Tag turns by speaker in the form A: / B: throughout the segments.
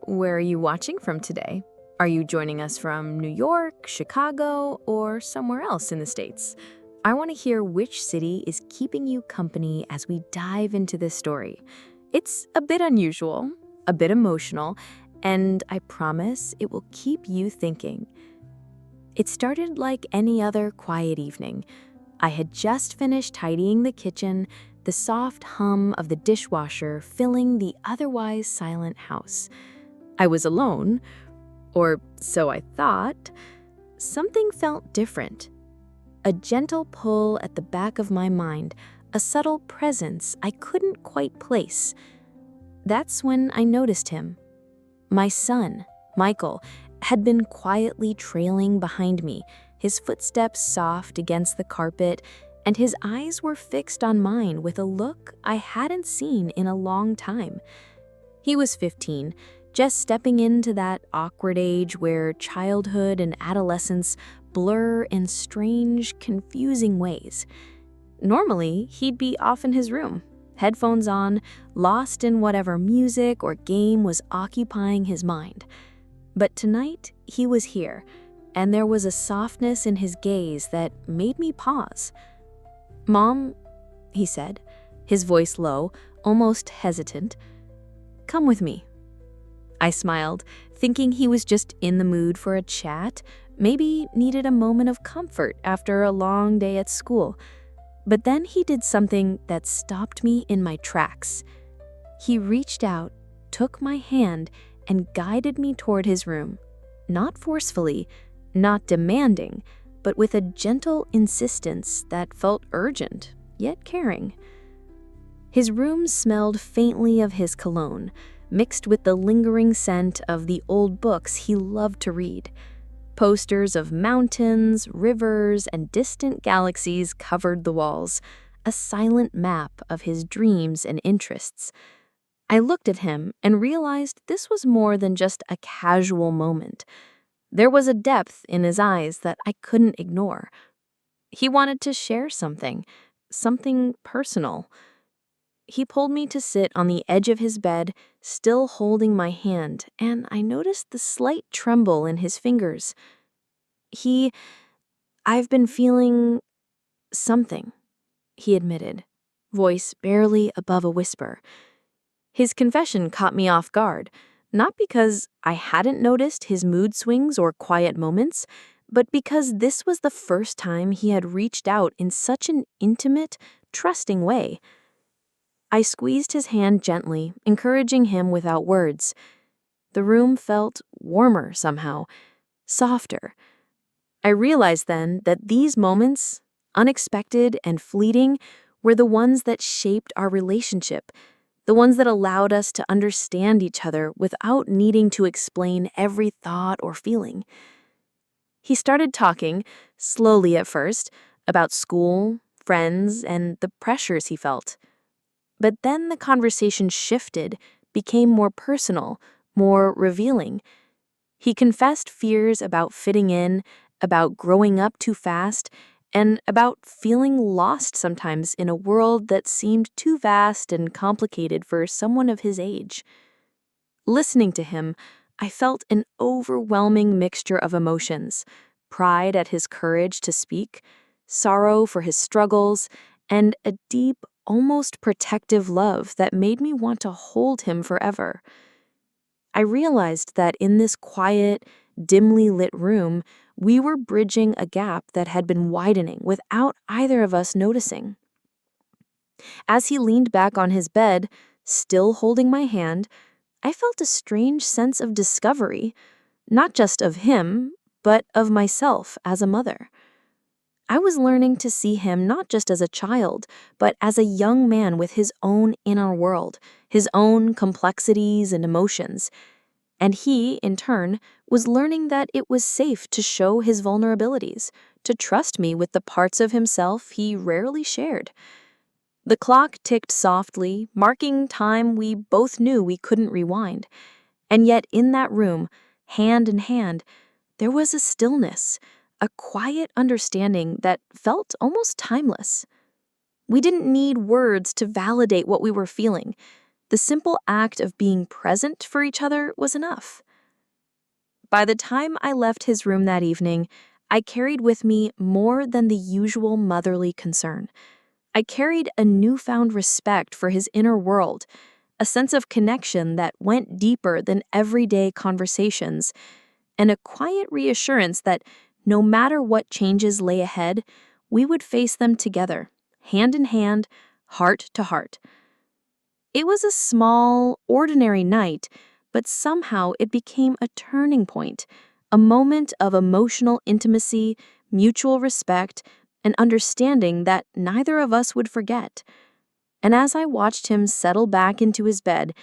A: Where are you watching from today? Are you joining us from New York, Chicago, or somewhere else in the States? I want to hear which city is keeping you company as we dive into this story. It's a bit unusual, a bit emotional, and I promise it will keep you thinking. It started like any other quiet evening. I had just finished tidying the kitchen, the soft hum of the dishwasher filling the otherwise silent house. I was alone, or so I thought. Something felt different. A gentle pull at the back of my mind, a subtle presence I couldn't quite place. That's when I noticed him. My son, Michael, had been quietly trailing behind me, his footsteps soft against the carpet, and his eyes were fixed on mine with a look I hadn't seen in a long time. He was 15, just stepping into that awkward age where childhood and adolescence blur in strange, confusing ways. Normally, he'd be off in his room, headphones on, lost in whatever music or game was occupying his mind. But tonight, he was here, and there was a softness in his gaze that made me pause. "Mom," he said, his voice low, almost hesitant, "come with me." I smiled, thinking he was just in the mood for a chat, maybe needed a moment of comfort after a long day at school. But then he did something that stopped me in my tracks. He reached out, took my hand, and guided me toward his room. Not forcefully, not demanding, but with a gentle insistence that felt urgent, yet caring. His room smelled faintly of his cologne, mixed with the lingering scent of the old books he loved to read. Posters of mountains, rivers, and distant galaxies covered the walls, a silent map of his dreams and interests. I looked at him and realized this was more than just a casual moment. There was a depth in his eyes that I couldn't ignore. He wanted to share something personal. He pulled me to sit on the edge of his bed, still holding my hand, and I noticed the slight tremble in his fingers. "I've been feeling something," he admitted, voice barely above a whisper. His confession caught me off guard, not because I hadn't noticed his mood swings or quiet moments, but because this was the first time he had reached out in such an intimate, trusting way. I squeezed his hand gently, encouraging him without words. The room felt warmer somehow, softer. I realized then that these moments, unexpected and fleeting, were the ones that shaped our relationship, the ones that allowed us to understand each other without needing to explain every thought or feeling. He started talking, slowly at first, about school, friends, and the pressures he felt. But then the conversation shifted, became more personal, more revealing. He confessed fears about fitting in, about growing up too fast, and about feeling lost sometimes in a world that seemed too vast and complicated for someone of his age. Listening to him, I felt an overwhelming mixture of emotions: pride at his courage to speak, sorrow for his struggles, and a deep, almost protective love that made me want to hold him forever. I realized that in this quiet, dimly lit room, we were bridging a gap that had been widening without either of us noticing. As he leaned back on his bed, still holding my hand, I felt a strange sense of discovery, not just of him, but of myself as a mother. I was learning to see him not just as a child, but as a young man with his own inner world, his own complexities and emotions. And he, in turn, was learning that it was safe to show his vulnerabilities, to trust me with the parts of himself he rarely shared. The clock ticked softly, marking time we both knew we couldn't rewind. And yet in that room, hand in hand, there was a stillness, a quiet understanding that felt almost timeless. We didn't need words to validate what we were feeling. The simple act of being present for each other was enough. By the time I left his room that evening, I carried with me more than the usual motherly concern. I carried a newfound respect for his inner world, a sense of connection that went deeper than everyday conversations, and a quiet reassurance that no matter what changes lay ahead, we would face them together, hand in hand, heart to heart. It was a small, ordinary night, but somehow it became a turning point, a moment of emotional intimacy, mutual respect, and understanding that neither of us would forget. And as I watched him settle back into his bed,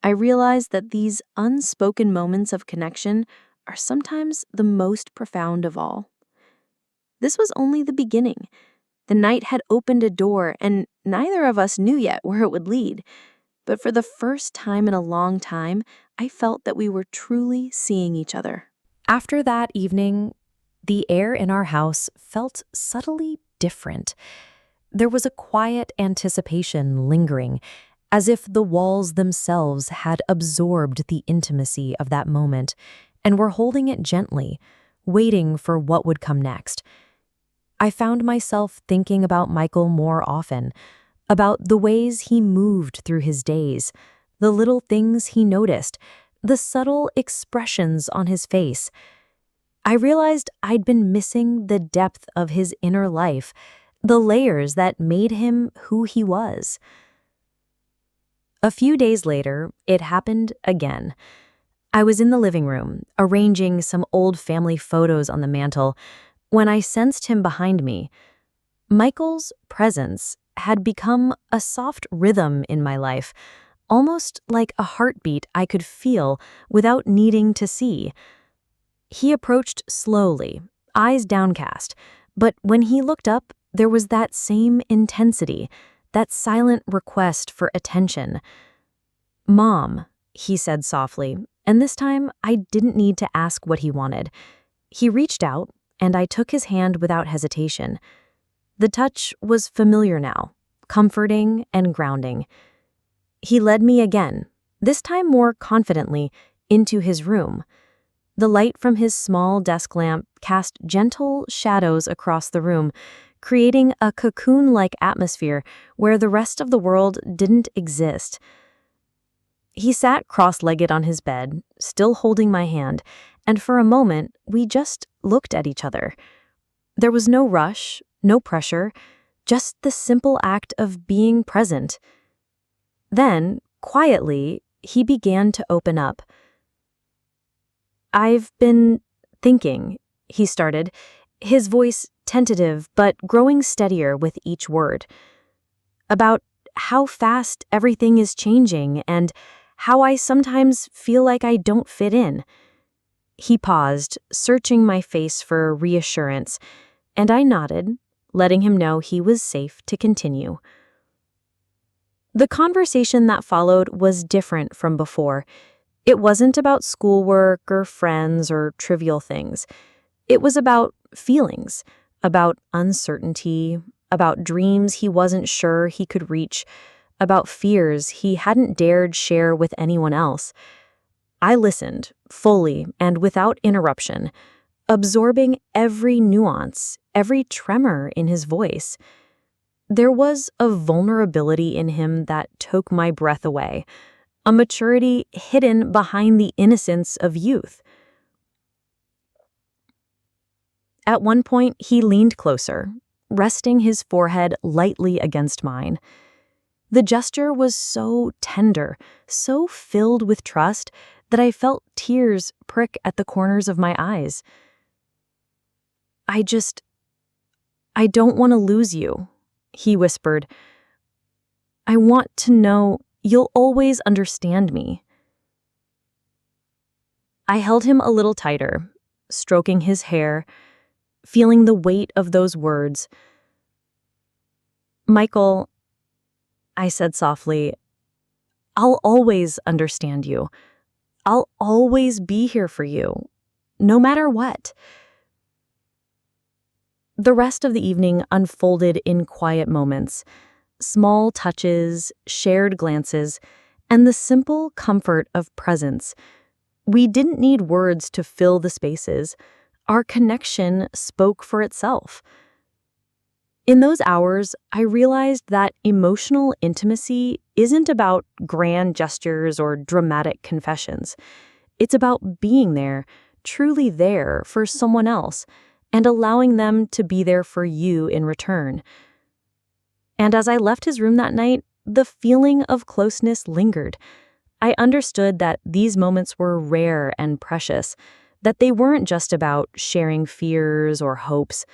A: I realized that these unspoken moments of connection are sometimes the most profound of all. This was only the beginning. The night had opened a door, and neither of us knew yet where it would lead. But for the first time in a long time, I felt that we were truly seeing each other.
B: After that evening, the air in our house felt subtly different. There was a quiet anticipation lingering, as if the walls themselves had absorbed the intimacy of that moment and were holding it gently, waiting for what would come next. I found myself thinking about Michael more often, about the ways he moved through his days, the little things he noticed, the subtle expressions on his face. I realized I'd been missing the depth of his inner life, the layers that made him who he was. A few days later, it happened again. I was in the living room, arranging some old family photos on the mantel, when I sensed him behind me. Michael's presence had become a soft rhythm in my life, almost like a heartbeat I could feel without needing to see. He approached slowly, eyes downcast, but when he looked up, there was that same intensity, that silent request for attention. "Mom," he said softly, and this time I didn't need to ask what he wanted. He reached out, and I took his hand without hesitation. The touch was familiar now, comforting and grounding. He led me again, this time more confidently, into his room. The light from his small desk lamp cast gentle shadows across the room, creating a cocoon-like atmosphere where the rest of the world didn't exist. He sat cross-legged on his bed, still holding my hand, and for a moment we just looked at each other. There was no rush, no pressure, just the simple act of being present. Then, quietly, he began to open up. "I've been thinking," he started, his voice tentative but growing steadier with each word, "about how fast everything is changing and how I sometimes feel like I don't fit in." He paused, searching my face for reassurance, and I nodded, letting him know he was safe to continue. The conversation that followed was different from before. It wasn't about schoolwork or friends or trivial things. It was about feelings, about uncertainty, about dreams he wasn't sure he could reach, about fears he hadn't dared share with anyone else. I listened, fully and without interruption, absorbing every nuance, every tremor in his voice. There was a vulnerability in him that took my breath away, a maturity hidden behind the innocence of youth. At one point, he leaned closer, resting his forehead lightly against mine. The gesture was so tender, so filled with trust, that I felt tears prick at the corners of my eyes. I don't want to lose you," he whispered. "I want to know you'll always understand me." I held him a little tighter, stroking his hair, feeling the weight of those words. "Michael," I said softly, "I'll always understand you. I'll always be here for you, no matter what." The rest of the evening unfolded in quiet moments, small touches, shared glances, and the simple comfort of presence. We didn't need words to fill the spaces. Our connection spoke for itself. In those hours, I realized that emotional intimacy isn't about grand gestures or dramatic confessions. It's about being there, truly there for someone else, and allowing them to be there for you in return. And as I left his room that night, the feeling of closeness lingered. I understood that these moments were rare and precious, that they weren't just about sharing fears or hopes,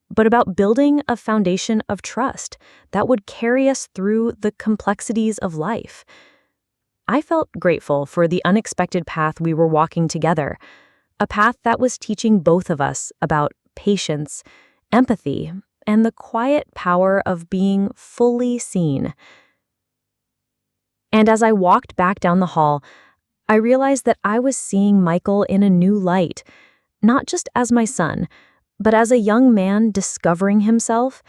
B: but about building a foundation of trust that would carry us through the complexities of life. I felt grateful for the unexpected path we were walking together, a path that was teaching both of us about patience, empathy, and the quiet power of being fully seen. And as I walked back down the hall, I realized that I was seeing Michael in a new light, not just as my son, but as a young man discovering himself,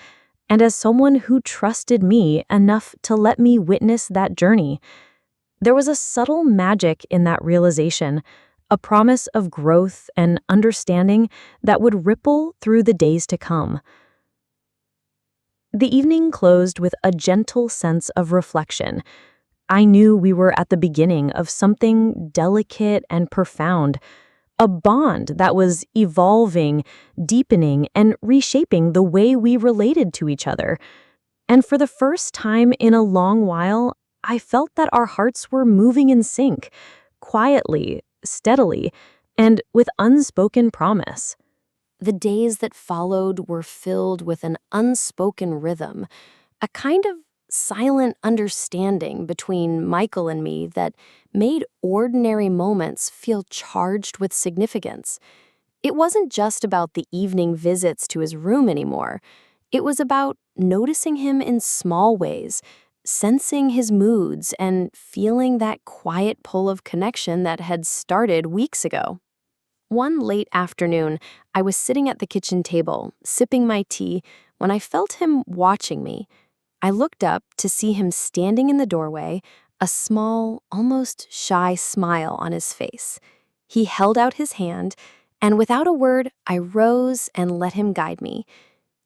B: and as someone who trusted me enough to let me witness that journey. There was a subtle magic in that realization, a promise of growth and understanding that would ripple through the days to come. The evening closed with a gentle sense of reflection. I knew we were at the beginning of something delicate and profound, a bond that was evolving, deepening, and reshaping the way we related to each other. And for the first time in a long while, I felt that our hearts were moving in sync, quietly, steadily, and with unspoken promise.
A: The days that followed were filled with an unspoken rhythm, a kind of silent understanding between Michael and me that made ordinary moments feel charged with significance. It wasn't just about the evening visits to his room anymore. It was about noticing him in small ways, sensing his moods, and feeling that quiet pull of connection that had started weeks ago. One late afternoon, I was sitting at the kitchen table, sipping my tea, when I felt him watching me. I looked up to see him standing in the doorway, a small, almost shy smile on his face. He held out his hand, and without a word, I rose and let him guide me.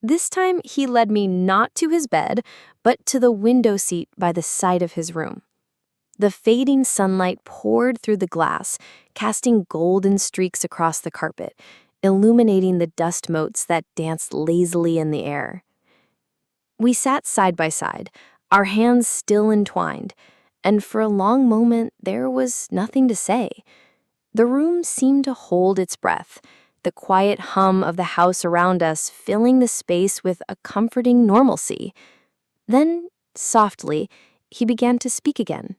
A: This time, he led me not to his bed, but to the window seat by the side of his room. The fading sunlight poured through the glass, casting golden streaks across the carpet, illuminating the dust motes that danced lazily in the air. We sat side by side, our hands still entwined, and for a long moment there was nothing to say. The room seemed to hold its breath, the quiet hum of the house around us filling the space with a comforting normalcy. Then, softly, he began to speak again.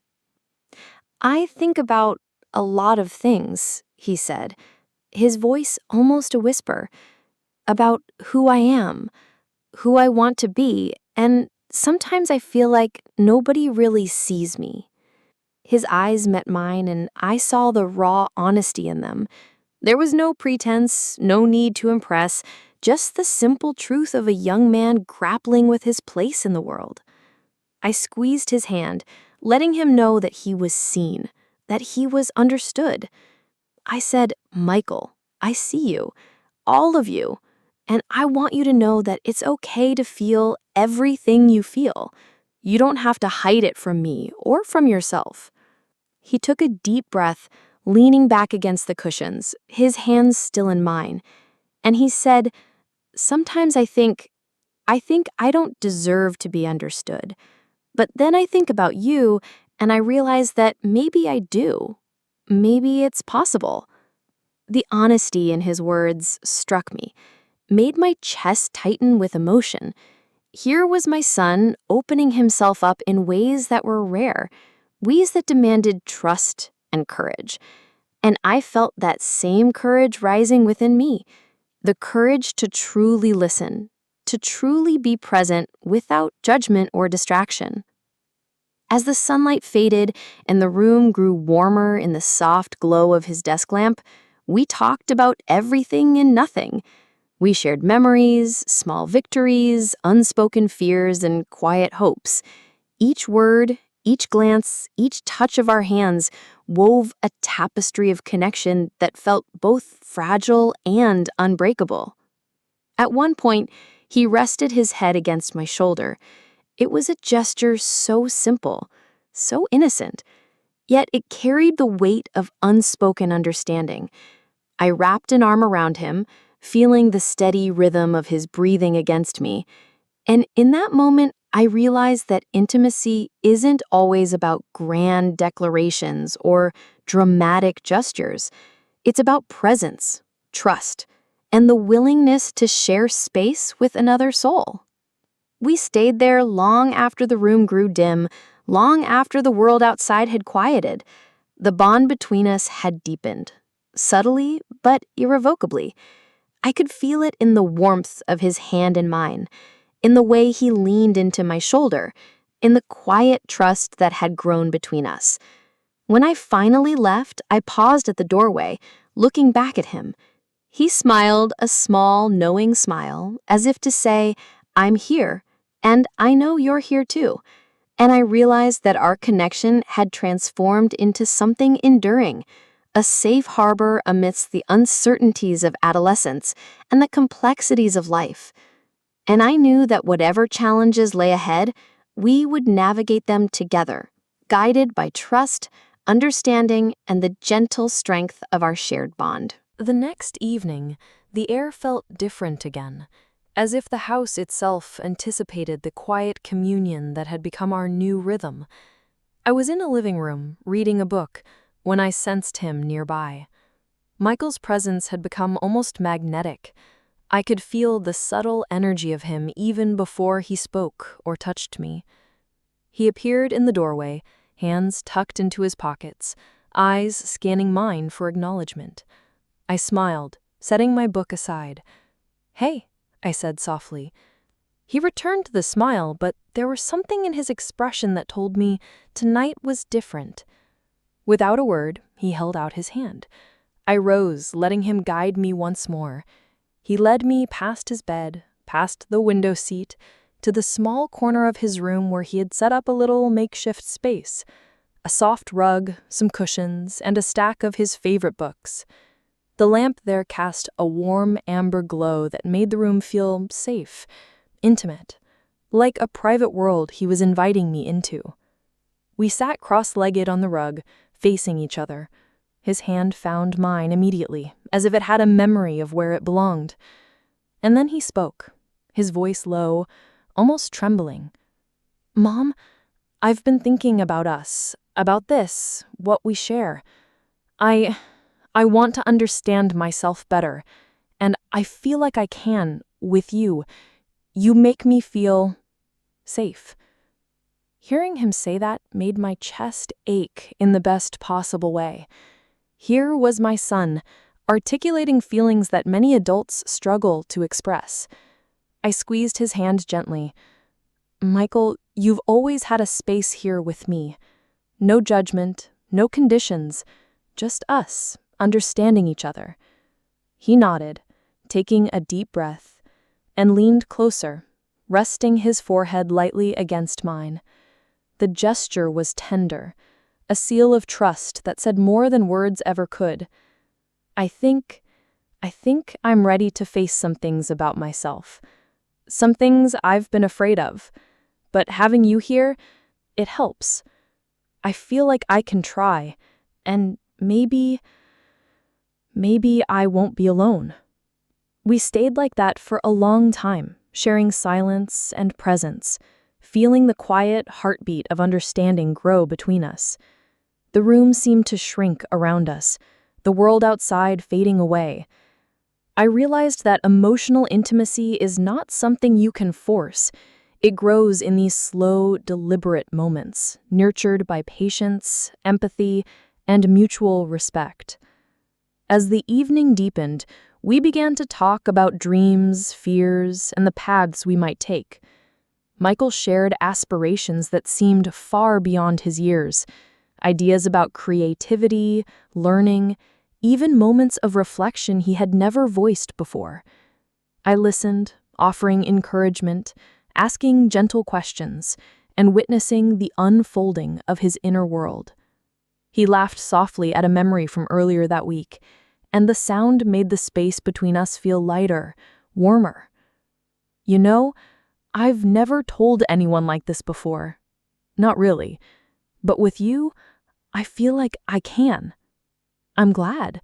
A: "I think about a lot of things," he said, his voice almost a whisper, "about who I am, who I want to be, and sometimes I feel like nobody really sees me." His eyes met mine, and I saw the raw honesty in them. There was no pretense, no need to impress, just the simple truth of a young man grappling with his place in the world. I squeezed his hand, letting him know that he was seen, that he was understood. I said, "Michael, I see you, all of you, and I want you to know that it's okay to feel everything you feel. You don't have to hide it from me or from yourself." He took a deep breath, leaning back against the cushions, his hands still in mine, and he said, "Sometimes I think I don't deserve to be understood. But then I think about you, and I realize that maybe I do. Maybe it's possible." The honesty in his words struck me, made my chest tighten with emotion. Here was my son opening himself up in ways that were rare, ways that demanded trust and courage. And I felt that same courage rising within me, the courage to truly listen, to truly be present without judgment or distraction. As the sunlight faded and the room grew warmer in the soft glow of his desk lamp, we talked about everything and nothing. We shared memories, small victories, unspoken fears, and quiet hopes. Each word, Each glance, each touch of our hands wove a tapestry of connection that felt both fragile and unbreakable. At one point, he rested his head against my shoulder. It was a gesture so simple, so innocent, yet it carried the weight of unspoken understanding. I wrapped an arm around him, feeling the steady rhythm of his breathing against me, and in that moment, I realized that intimacy isn't always about grand declarations or dramatic gestures. It's about presence, trust, and the willingness to share space with another soul. We stayed there long after the room grew dim, long after the world outside had quieted. The bond between us had deepened, subtly but irrevocably. I could feel it in the warmth of his hand in mine, in the way he leaned into my shoulder, in the quiet trust that had grown between us. When I finally left, I paused at the doorway, looking back at him. He smiled a small, knowing smile, as if to say, "I'm here, and I know you're here too." And I realized that our connection had transformed into something enduring, a safe harbor amidst the uncertainties of adolescence and the complexities of life. And I knew that whatever challenges lay ahead, we would navigate them together, guided by trust, understanding, and the gentle strength of our shared bond.
B: The next evening, the air felt different again, as if the house itself anticipated the quiet communion that had become our new rhythm. I was in a living room, reading a book, when I sensed him nearby. Michael's presence had become almost magnetic. I could feel the subtle energy of him even before he spoke or touched me. He appeared in the doorway, hands tucked into his pockets, eyes scanning mine for acknowledgement. I smiled, setting my book aside. "Hey," I said softly. He returned the smile, but there was something in his expression that told me tonight was different. Without a word, he held out his hand. I rose, letting him guide me once more. He led me past his bed, past the window seat, to the small corner of his room where he had set up a little makeshift space. A soft rug, some cushions, and a stack of his favorite books. The lamp there cast a warm amber glow that made the room feel safe, intimate, like a private world he was inviting me into. We sat cross-legged on the rug, facing each other. His hand found mine immediately, as if it had a memory of where it belonged. And then he spoke, his voice low, almost trembling. "Mom, I've been thinking about us, about this, what we share. I want to understand myself better, and I feel like I can, with you. You make me feel safe." Hearing him say that made my chest ache in the best possible way. Here was my son, articulating feelings that many adults struggle to express. I squeezed his hand gently. "Michael, you've always had a space here with me. No judgment, no conditions, just us, understanding each other." He nodded, taking a deep breath, and leaned closer, resting his forehead lightly against mine. The gesture was tender, a seal of trust that said more than words ever could. I think I'm ready to face some things about myself. Some things I've been afraid of. But having you here, it helps. I feel like I can try, and maybe I won't be alone. We stayed like that for a long time, sharing silence and presence, feeling the quiet heartbeat of understanding grow between us. The room seemed to shrink around us, the world outside fading away. I realized that emotional intimacy is not something you can force. It grows in these slow, deliberate moments, nurtured by patience, empathy, and mutual respect. As the evening deepened, we began to talk about dreams, fears, and the paths we might take. Michael shared aspirations that seemed far beyond his years, ideas about creativity, learning, even moments of reflection he had never voiced before. I listened, offering encouragement, asking gentle questions, and witnessing the unfolding of his inner world. He laughed softly at a memory from earlier that week, and the sound made the space between us feel lighter, warmer. You know, I've never told anyone like this before. Not really. But with you, I feel like I can. I'm glad,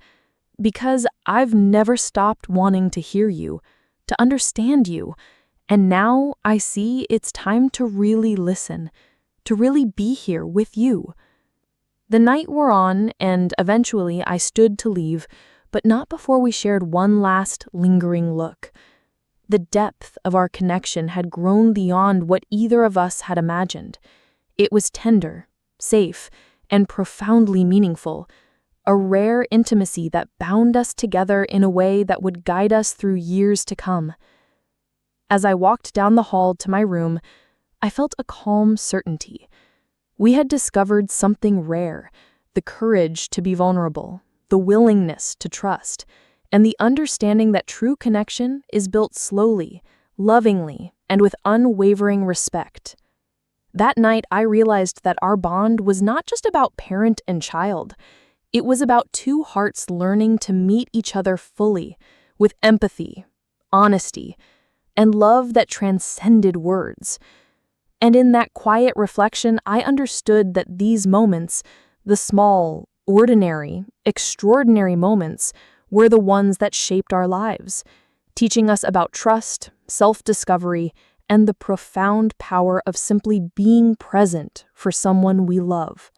B: because I've never stopped wanting to hear you, to understand you, and now I see it's time to really listen, to really be here with you. The night wore on, and eventually I stood to leave, but not before we shared one last lingering look. The depth of our connection had grown beyond what either of us had imagined. It was tender, safe, and profoundly meaningful, a rare intimacy that bound us together in a way that would guide us through years to come. As I walked down the hall to my room, I felt a calm certainty. We had discovered something rare, the courage to be vulnerable, the willingness to trust, and the understanding that true connection is built slowly, lovingly, and with unwavering respect. That night, I realized that our bond was not just about parent and child. It was about two hearts learning to meet each other fully, with empathy, honesty, and love that transcended words. And in that quiet reflection, I understood that these moments, the small, ordinary, extraordinary moments, were the ones that shaped our lives, teaching us about trust, self-discovery, and the profound power of simply being present for someone we love.